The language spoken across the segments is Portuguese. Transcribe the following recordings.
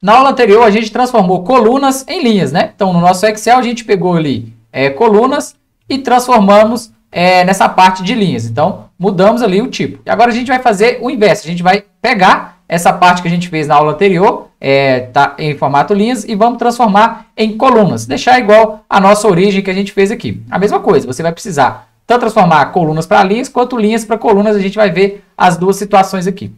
Na aula anterior, a gente transformou colunas em linhas, né? Então, no nosso Excel, a gente pegou ali colunas e transformamos nessa parte de linhas. Então, mudamos ali o tipo. E agora a gente vai fazer o inverso. A gente vai pegar essa parte que a gente fez na aula anterior, tá em formato linhas, e vamos transformar em colunas. Deixar igual a nossa origem que a gente fez aqui. A mesma coisa, você vai precisar tanto transformar colunas para linhas, quanto linhas para colunas. A gente vai ver as duas situações aqui.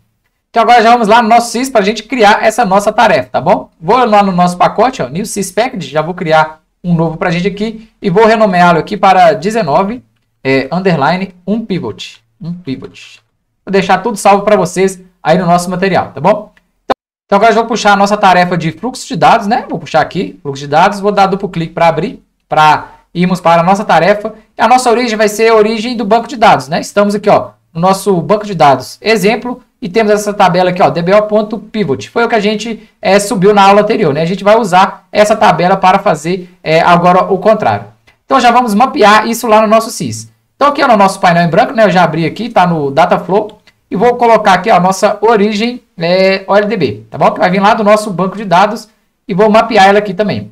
Então agora já vamos lá no nosso sys para a gente criar essa nossa tarefa, tá bom? Vou lá no nosso pacote, ó, New Sys Package, já vou criar um novo para a gente aqui e vou renomeá-lo aqui para 19, underline, um pivot. Vou deixar tudo salvo para vocês aí no nosso material, tá bom? Então agora eu vou puxar a nossa tarefa de fluxo de dados, né? Vou puxar aqui, fluxo de dados, vou dar duplo clique para abrir, para irmos para a nossa tarefa. E a nossa origem vai ser a origem do banco de dados, né? Estamos aqui, ó, no nosso banco de dados exemplo, e temos essa tabela aqui, ó, dbo.pivot. Foi o que a gente subiu na aula anterior, né? A gente vai usar essa tabela para fazer agora o contrário. Então já vamos mapear isso lá no nosso sys. Então aqui no nosso painel em branco, né? Eu já abri aqui, tá no Dataflow. E vou colocar aqui a nossa origem OLDB, tá bom? Que vai vir lá do nosso banco de dados e vou mapear ela aqui também.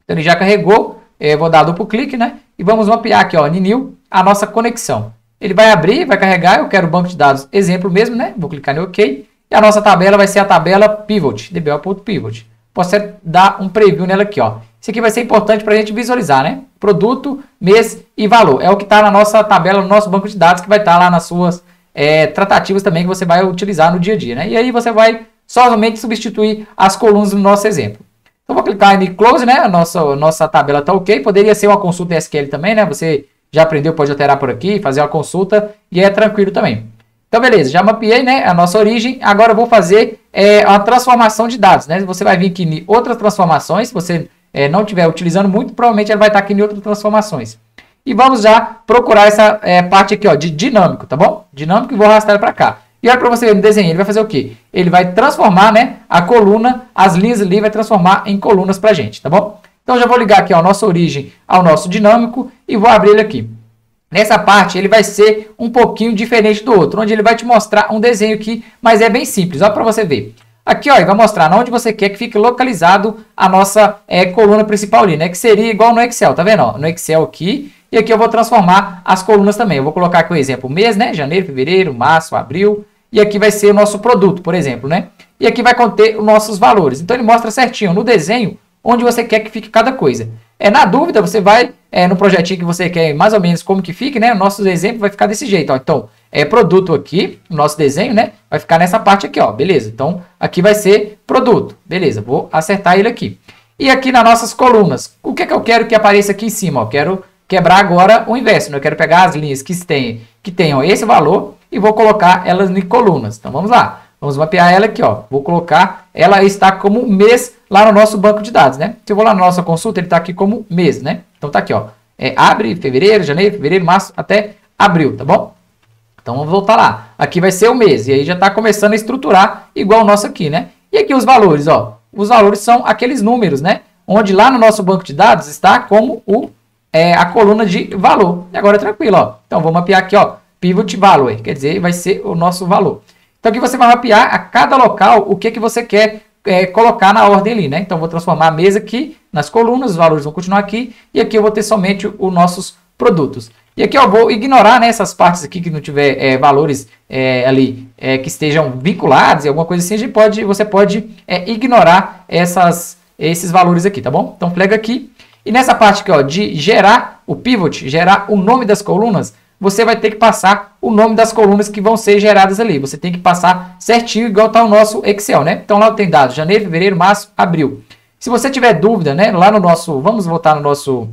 Então ele já carregou, vou dar duplo clique, né? E vamos mapear aqui, ó, New, a nossa conexão. Ele vai abrir, vai carregar, eu quero o banco de dados exemplo mesmo, né? Vou clicar no OK. E a nossa tabela vai ser a tabela pivot, dbo.pivot. Posso dar um preview nela aqui, ó. Isso aqui vai ser importante para a gente visualizar, né? Produto, mês e valor. É o que está na nossa tabela, no nosso banco de dados, que vai estar lá nas suas tratativas também, que você vai utilizar no dia a dia, né? E aí você vai somente substituir as colunas no nosso exemplo. Então vou clicar em Close, né? A nossa tabela está OK. Poderia ser uma consulta SQL também, né? Você já aprendeu, pode alterar por aqui, fazer uma consulta e é tranquilo também. Então, beleza, já mapeei, né, a nossa origem. Agora eu vou fazer a transformação de dados, né? Você vai vir aqui em outras transformações. Se você não estiver utilizando muito, provavelmente ele vai estar aqui em outras transformações. E vamos já procurar essa parte aqui, ó, de dinâmico, tá bom? Dinâmico, e vou arrastar ele para cá. E olha para você ver no desenho, ele vai fazer o quê? Ele vai transformar, né, a coluna, as linhas ali, vai transformar em colunas para a gente, tá bom? Então, já vou ligar aqui, ó, a nossa origem ao nosso dinâmico e vou abrir ele aqui. Nessa parte, ele vai ser um pouquinho diferente do outro, onde ele vai te mostrar um desenho aqui, mas é bem simples, ó, para você ver. Aqui, ó, ele vai mostrar onde você quer que fique localizado a nossa coluna principal ali, né, que seria igual no Excel, tá vendo? Ó, no Excel aqui, e aqui eu vou transformar as colunas também. Eu vou colocar aqui o exemplo mês, né, janeiro, fevereiro, março, abril, e aqui vai ser o nosso produto, por exemplo, né? E aqui vai conter os nossos valores. Então, ele mostra certinho no desenho onde você quer que fique cada coisa. Na dúvida, você vai no projetinho que você quer mais ou menos como que fique, né? O nosso exemplo vai ficar desse jeito, ó. Então, produto aqui, o nosso desenho, né? Vai ficar nessa parte aqui, ó, beleza? Então, aqui vai ser produto, beleza? Vou acertar ele aqui. E aqui nas nossas colunas, o que é que eu quero que apareça aqui em cima, ó? Quero quebrar agora o inverso, né? Eu quero pegar as linhas que tenham esse valor e vou colocar elas em colunas. Então, vamos lá. Vamos mapear ela aqui, ó. Vou colocar, ela está como mês lá no nosso banco de dados, né? Se eu vou lá na nossa consulta, ele está aqui como mês, né? Então tá aqui, ó. Abre fevereiro, janeiro, março, até abril, tá bom? Então vamos voltar lá. Aqui vai ser o mês. E aí já está começando a estruturar igual o nosso aqui, né? E aqui os valores, ó. Os valores são aqueles números, né? Onde lá no nosso banco de dados está como a coluna de valor. E agora tranquilo, ó. Então vou mapear aqui, ó. Pivot value, quer dizer, vai ser o nosso valor. Então aqui você vai mapear a cada local o que você quer colocar na ordem ali, né? Então vou transformar a mesa aqui nas colunas, os valores vão continuar aqui, e aqui eu vou ter somente os nossos produtos. E aqui eu vou ignorar, né, essas partes aqui que não tiver valores ali que estejam vinculados e alguma coisa assim, você pode ignorar esses valores aqui, tá bom? Então flag aqui. E nessa parte aqui, ó, de gerar o pivot, gerar o nome das colunas, você vai ter que passar o nome das colunas que vão ser geradas ali. Você tem que passar certinho, igual está o nosso Excel, né? Então, lá tem dados janeiro, fevereiro, março, abril. Se você tiver dúvida, né? Lá no nosso... Vamos voltar no nosso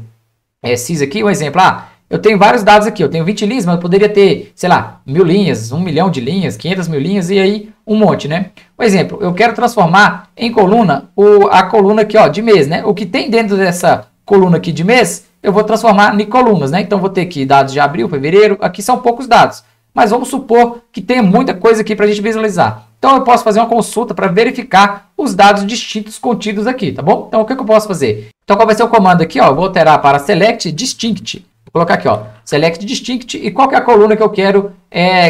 sys aqui, um exemplo. Eu tenho vários dados aqui. Eu tenho 20 linhas, mas eu poderia ter, sei lá, 1000 linhas, 1 milhão de linhas, 500 mil linhas e aí um monte, né? Por exemplo, eu quero transformar em coluna a coluna aqui, ó, de mês, né? O que tem dentro dessa coluna aqui de mês, eu vou transformar em colunas, né? Então, vou ter aqui dados de abril, fevereiro. Aqui são poucos dados. Mas vamos supor que tenha muita coisa aqui para a gente visualizar. Então, eu posso fazer uma consulta para verificar os dados distintos contidos aqui, tá bom? Então, o que eu posso fazer? Então, qual vai ser o comando aqui? Ó, eu vou alterar para Select Distinct. Vou colocar aqui, ó, Select Distinct. E qual que é a coluna que eu quero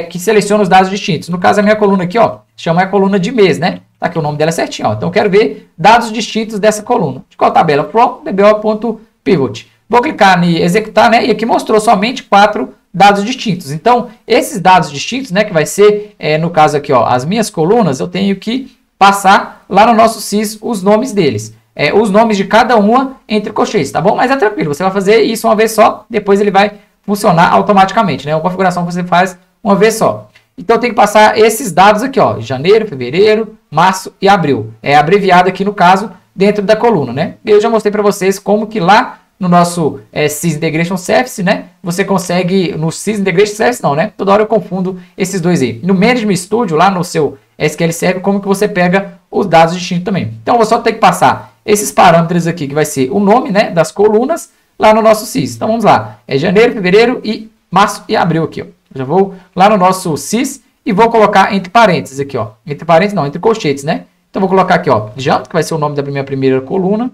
que selecione os dados distintos? No caso, a minha coluna aqui, ó, chama a coluna de mês, né? Tá aqui o nome dela certinho, ó. Então eu quero ver dados distintos dessa coluna. De qual tabela? From dbo.pivot. Vou clicar em executar, né? E aqui mostrou somente 4 dados distintos. Então, esses dados distintos, né, que vai ser, no caso aqui, ó, as minhas colunas, eu tenho que passar lá no nosso sys os nomes deles. Os nomes de cada uma entre colchetes, tá bom? Mas é tranquilo, você vai fazer isso uma vez só, depois ele vai funcionar automaticamente, né? É uma configuração que você faz uma vez só. Então, tem que passar esses dados aqui, ó, janeiro, fevereiro, março e abril. É abreviado aqui, no caso, dentro da coluna, né? Eu já mostrei para vocês como que lá no nosso Sys Integration Service, né? Você consegue, no Sys Integration Service não, né? Toda hora eu confundo esses dois aí. No Management Studio, lá no seu SQL Server, como que você pega os dados distintos também. Então, eu vou só ter que passar esses parâmetros aqui, que vai ser o nome, né, das colunas, lá no nosso Sys. Então, vamos lá. É janeiro, fevereiro e março e abril aqui, ó. Eu já vou lá no nosso Sys e vou colocar entre parênteses aqui, ó. Entre parênteses não, entre colchetes, né? Então, vou colocar aqui, ó, Jan, que vai ser o nome da minha primeira coluna.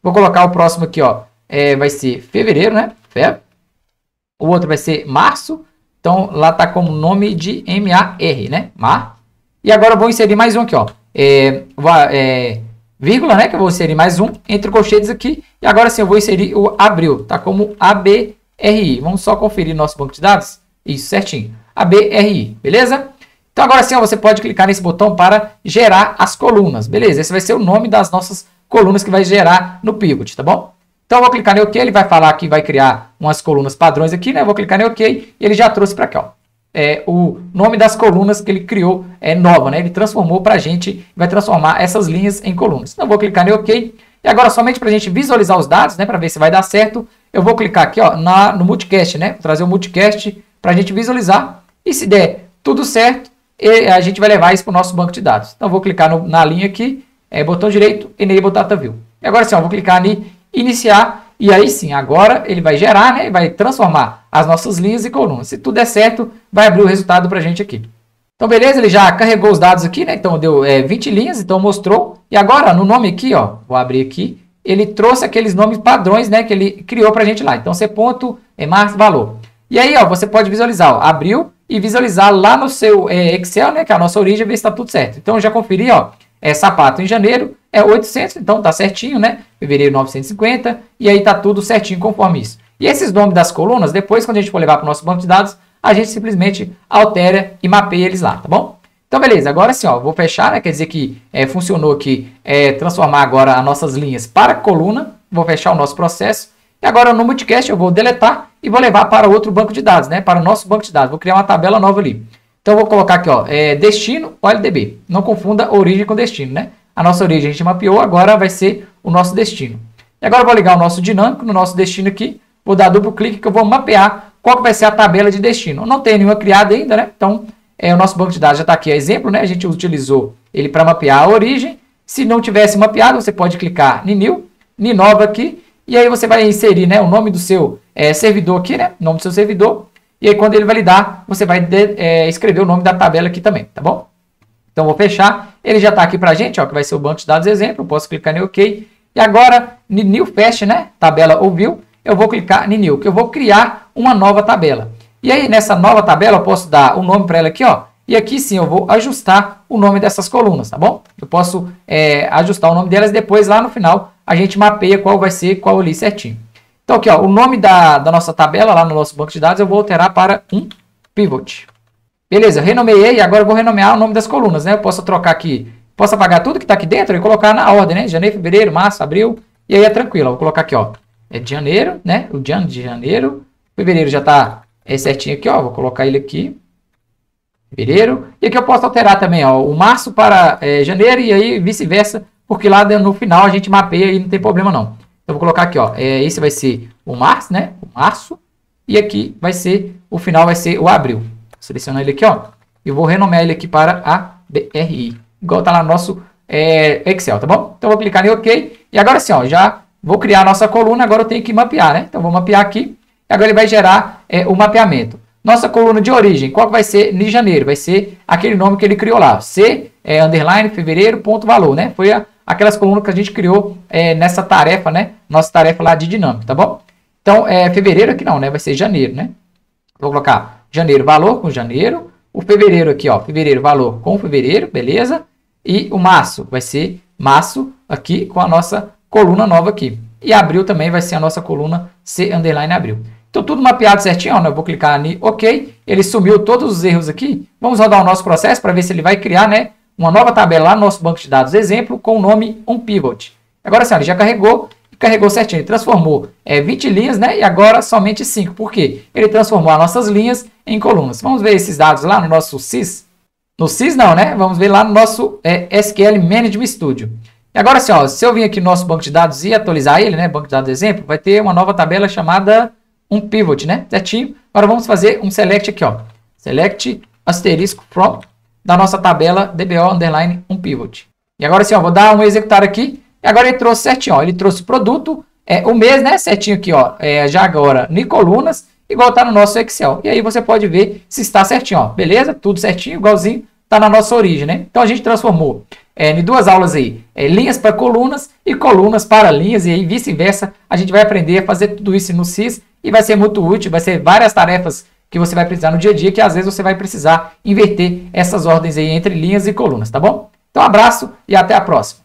Vou colocar o próximo aqui, ó. Vai ser fevereiro, né? Feb. O outro vai ser março. Então, lá tá como nome de M-A-R, né? Mar. E agora eu vou inserir mais um aqui, ó. Vírgula, né? Que eu vou inserir mais um entre colchetes aqui. E agora sim eu vou inserir o abril. Tá como A-B-R-I. Vamos só conferir nosso banco de dados. Isso, certinho. A-B-R-I, beleza? Então, agora sim, ó, você pode clicar nesse botão para gerar as colunas. Beleza? Esse vai ser o nome das nossas colunas que vai gerar no Pivot, tá bom? Então, eu vou clicar em OK, ele vai falar que vai criar umas colunas padrões aqui, né? Eu vou clicar em OK e ele já trouxe para cá, ó. O nome das colunas que ele criou nova, né? Ele transformou para a gente, vai transformar essas linhas em colunas. Então, eu vou clicar em OK. E agora, somente para a gente visualizar os dados, né? Para ver se vai dar certo, eu vou clicar aqui, ó, no multicast, né? Vou trazer o multicast para a gente visualizar. E se der tudo certo, a gente vai levar isso para o nosso banco de dados. Então, eu vou clicar na linha aqui, botão direito, Enable Data View. E agora sim, eu vou clicar em iniciar, e aí sim, agora ele vai gerar, né, e vai transformar as nossas linhas em colunas. Se tudo der certo, vai abrir o resultado para a gente aqui. Então, beleza, ele já carregou os dados aqui, né, então deu 20 linhas, então mostrou. E agora, no nome aqui, ó, vou abrir aqui, ele trouxe aqueles nomes padrões, né, que ele criou para a gente lá. Então, C ponto, março, valor. E aí, ó, você pode visualizar, ó, abriu e visualizar lá no seu Excel, né, que é a nossa origem, ver se está tudo certo. Então, eu já conferi, ó, sapato em janeiro, 800, então tá certinho, né? Fevereiro 950, e aí tá tudo certinho conforme isso. E esses nomes das colunas, depois quando a gente for levar para o nosso banco de dados, a gente simplesmente altera e mapeia eles lá, tá bom? Então beleza, agora sim, ó, vou fechar, né? Quer dizer que funcionou aqui, transformar agora as nossas linhas para coluna, vou fechar o nosso processo, e agora no multicast eu vou deletar e vou levar para outro banco de dados, né? Para o nosso banco de dados, vou criar uma tabela nova ali. Então eu vou colocar aqui, ó, destino OLDB, não confunda origem com destino, né? A nossa origem a gente mapeou, agora vai ser o nosso destino. E agora eu vou ligar o nosso dinâmico no nosso destino aqui. Vou dar duplo clique que eu vou mapear qual que vai ser a tabela de destino. Não tem nenhuma criada ainda, né? Então, o nosso banco de dados já está aqui, exemplo, né? A gente utilizou ele para mapear a origem. Se não tivesse mapeado, você pode clicar em New, em Nova aqui. E aí você vai inserir, né, o nome do seu servidor aqui, né? O nome do seu servidor. E aí quando ele validar, você vai escrever o nome da tabela aqui também, tá bom? Então, vou fechar. Ele já está aqui para a gente, ó, que vai ser o banco de dados exemplo. Eu posso clicar em OK. E agora, em New Fast, né? Tabela ou View, eu vou clicar em New, que eu vou criar uma nova tabela. E aí, nessa nova tabela, eu posso dar o nome para ela aqui, ó. E aqui sim, eu vou ajustar o nome dessas colunas, tá bom? Eu posso ajustar o nome delas e depois, lá no final, a gente mapeia qual vai ser qual ali certinho. Então, aqui, ó, o nome da nossa tabela, lá no nosso banco de dados, eu vou alterar para um Pivot. Beleza, eu renomeei e agora eu vou renomear o nome das colunas, né? Eu posso trocar aqui, posso apagar tudo que está aqui dentro e colocar na ordem, né? Janeiro, fevereiro, março, abril, e aí é tranquilo. Eu vou colocar aqui, ó, de janeiro, né? O Jan de janeiro, fevereiro já está certinho aqui, ó, vou colocar ele aqui, fevereiro, e aqui eu posso alterar também, ó, o março para janeiro e aí vice-versa, porque lá no final a gente mapeia e não tem problema não. Então, eu vou colocar aqui, ó, esse vai ser o março, né? O março, e aqui vai ser, o final vai ser o abril. Selecionar ele aqui, ó, e vou renomear ele aqui para ABRI, igual tá lá no nosso Excel, tá bom? Então, eu vou clicar em OK, e agora sim, ó, já vou criar a nossa coluna, agora eu tenho que mapear, né? Então, vou mapear aqui, e agora ele vai gerar o mapeamento. Nossa coluna de origem, qual que vai ser de janeiro? Vai ser aquele nome que ele criou lá, C, underline, fevereiro, ponto, valor, né? Foi aquelas colunas que a gente criou nessa tarefa, né? Nossa tarefa lá de dinâmica, tá bom? Então, fevereiro aqui não, né? Vai ser janeiro, né? Vou colocar janeiro, valor com janeiro. O fevereiro aqui, ó, fevereiro, valor com fevereiro, beleza? E o março vai ser março aqui com a nossa coluna nova aqui. E abril também vai ser a nossa coluna C underline abril. Então, tudo mapeado certinho, ó, eu vou clicar em OK. Ele sumiu todos os erros aqui. Vamos rodar o nosso processo para ver se ele vai criar, né, uma nova tabela lá no nosso banco de dados exemplo com o nome pivot. Agora sim, ele já carregou e carregou certinho. Ele transformou 20 linhas, né, e agora somente 5. Por quê? Ele transformou as nossas linhas em colunas. Vamos ver esses dados lá no nosso SYS. No SYS não, né? Vamos ver lá no nosso SQL Management Studio. E agora sim, ó, se eu vir aqui no nosso banco de dados e atualizar ele, né, banco de dados exemplo, vai ter uma nova tabela chamada pivot, né? Certinho. Agora vamos fazer um select aqui, ó. Select asterisco from da nossa tabela DBO underline pivot. E agora sim, ó, vou dar um executar aqui. E agora ele trouxe certinho, ó. Ele trouxe o produto, o mês, né? Certinho aqui, ó. Já agora em colunas, igual tá no nosso Excel. E aí você pode ver se está certinho, ó. Beleza? Tudo certinho, igualzinho tá na nossa origem, né? Então a gente transformou em duas aulas aí, linhas para colunas e colunas para linhas, e aí vice-versa. A gente vai aprender a fazer tudo isso no SYS e vai ser muito útil, vai ser várias tarefas que você vai precisar no dia a dia, que às vezes você vai precisar inverter essas ordens aí entre linhas e colunas, tá bom? Então, abraço e até a próxima.